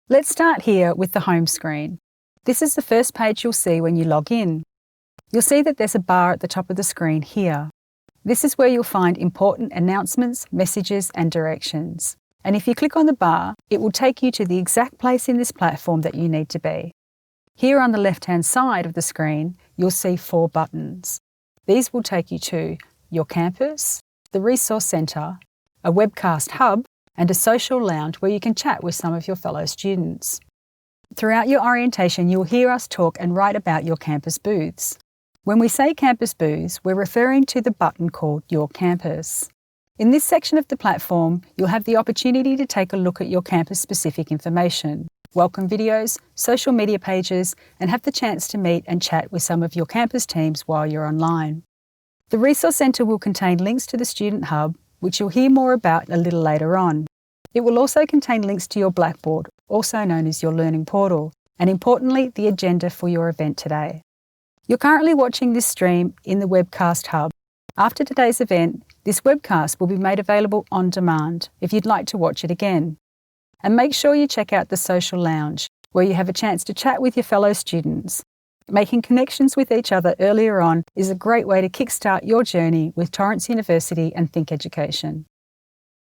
Let's start here with the home screen. This is the first page you'll see when you log in. You'll see that there's a bar at the top of the screen here. This is where you'll find important announcements, messages and directions. And if you click on the bar, it will take you to the exact place in this platform that you need to be. Here on the left-hand side of the screen, you'll see 4 buttons. These will take you to your campus, the Resource Centre, a webcast hub, and a social lounge where you can chat with some of your fellow students. Throughout your orientation, you'll hear us talk and write about your campus booths. When we say campus booths, we're referring to the button called Your Campus. In this section of the platform, you'll have the opportunity to take a look at your campus-specific information, welcome videos, social media pages, and have the chance to meet and chat with some of your campus teams while you're online. The Resource Centre will contain links to the Student Hub, which you'll hear more about a little later on. It will also contain links to your Blackboard, also known as your Learning Portal, and importantly, the agenda for your event today. You're currently watching this stream in the Webcast Hub. After today's event, this webcast will be made available on demand if you'd like to watch it again. And make sure you check out the Social Lounge, where you have a chance to chat with your fellow students. Making connections with each other earlier on is a great way to kickstart your journey with Torrens University and Think Education.